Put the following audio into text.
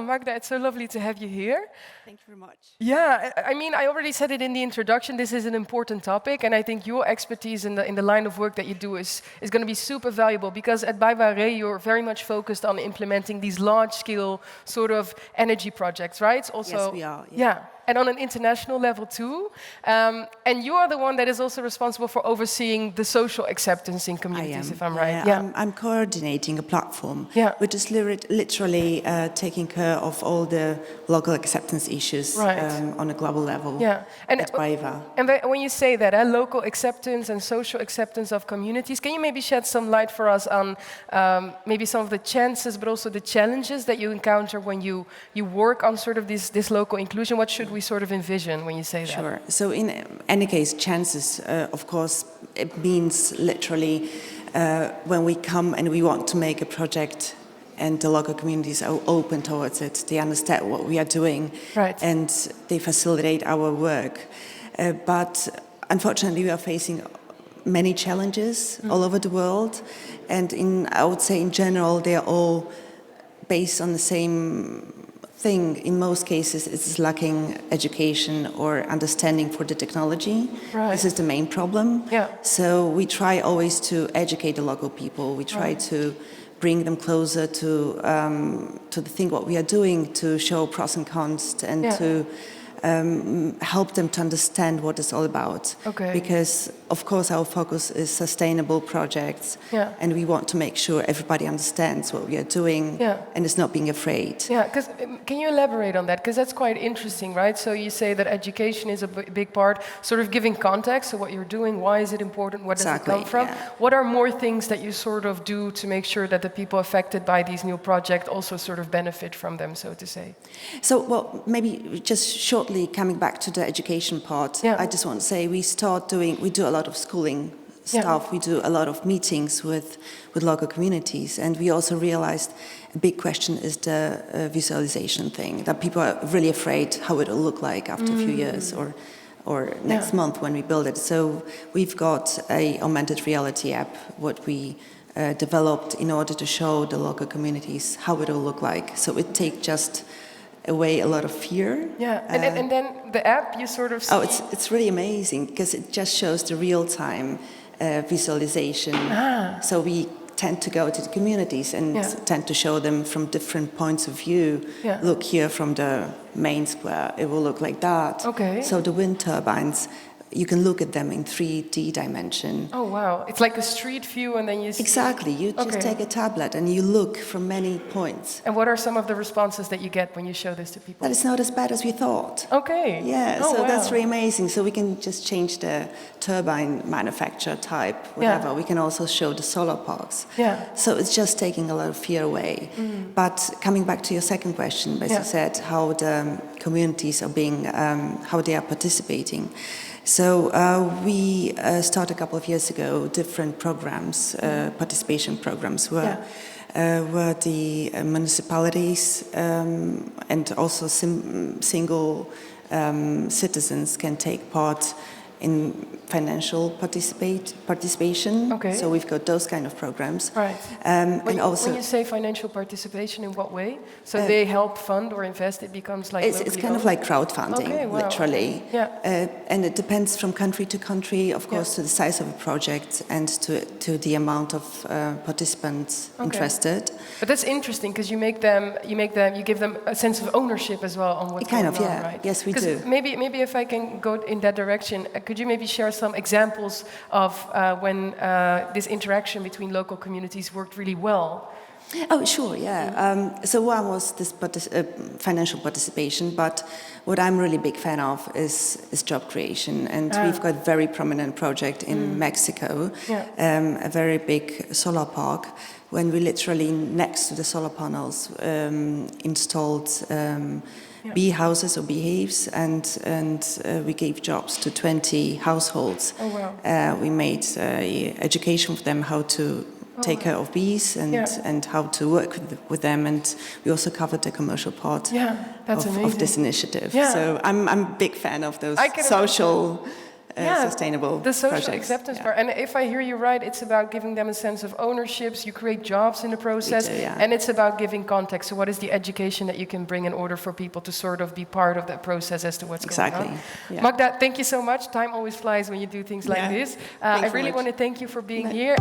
Magda, it's so lovely to have you here. Thank you very much. Yeah, I mean, I already said it in the introduction. This is an important topic, and I think your expertise in the line of work that you do is going to be super valuable, because at BayWa you're very much focused on implementing these large-scale sort of energy projects, right? Also, yes, we are. Yeah. And on an international level too. And you are the one that is also responsible for overseeing the social acceptance in communities, if I'm right. Yeah. I'm coordinating a platform, which is literally taking care of all the local acceptance issues on a global level at BayWa. And when you say that, local acceptance and social acceptance of communities, can you maybe shed some light for us on maybe some of the chances, but also the challenges that you encounter when you work on sort of this local inclusion? What should we sort of envision when you say that? Sure. So in any case, chances, of course, it means literally when we come and we want to make a project and the local communities are open towards it, they understand what we are doing, and they facilitate our work. But unfortunately, we are facing many challenges all over the world, and I would say in general, they are all based on the same thing. In most cases, it's lacking education or understanding for the technology. This is the main problem. So we try always to educate the local people. We try to bring them closer to the thing what we are doing, to show pros and cons, and to help them to understand what it's all about. Because, of course, our focus is sustainable projects, and we want to make sure everybody understands what we are doing and is not being afraid. Because can you elaborate on that? Because that's quite interesting, right? So you say that education is a big part, sort of giving context to what you're doing. Why is it important? Where does it come from? What are more things that you sort of do to make sure that the people affected by these new projects also sort of benefit from them, so to say? So, well, maybe just shortly coming back to the education part, I just want to say we do a lot of schooling stuff, we do a lot of meetings with local communities, and we also realized a big question is the visualization thing, that people are really afraid how it will look like after a few years or next month when we build it. So we've got a augmented reality app, what we developed in order to show the local communities how it will look like. So it takes just away a lot of fear. And then the app, you sort of see... Oh, it's really amazing, because it just shows the real-time visualization. So we tend to go to the communities and tend to show them from different points of view. Look here from the main square, it will look like that. So the wind turbines, you can look at them in 3D dimension. Oh, wow. It's like a street view, and then you see... Exactly. You just take a tablet and you look from many points. And what are some of the responses that you get when you show this to people? That it's not as bad as we thought. Yeah, so that's really amazing. So we can just change the turbine manufacturer type, whatever. We can also show the solar parks. So it's just taking a lot of fear away. But coming back to your second question, as you said, how the communities are being, how they are participating. So we started a couple of years ago different programs, participation programs, where the municipalities and also single citizens can take part in financial participation. So we've got those kind of programs. When you say financial participation, in what way? So they help fund or invest, it becomes like... It's kind of like crowdfunding, literally. And it depends from country to country, of course, to the size of a project and to the amount of participants interested. But that's interesting, because you give them a sense of ownership as well on what's going on, right? Yes, we do. Maybe if I can go in that direction, could you maybe share some examples of when this interaction between local communities worked really well? Oh, sure, so one was this financial participation, but what I'm really big fan of is job creation. And we've got a very prominent project in Mexico, a very big solar park, when we literally, next to the solar panels, installed bee houses or beehives, and we gave jobs to 20 households. We made education for them how to take care of bees and how to work with them, and we also covered the commercial part of this initiative. So I'm a big fan of those social sustainable the social projects. acceptance part. And if I hear you right, it's about giving them a sense of ownerships, you create jobs in the process, and it's about giving context. So what is the education that you can bring in order for people to sort of be part of that process as to what's going on? Yeah. Magda, thank you so much. Time always flies when you do things like this. I really want to thank you for being here.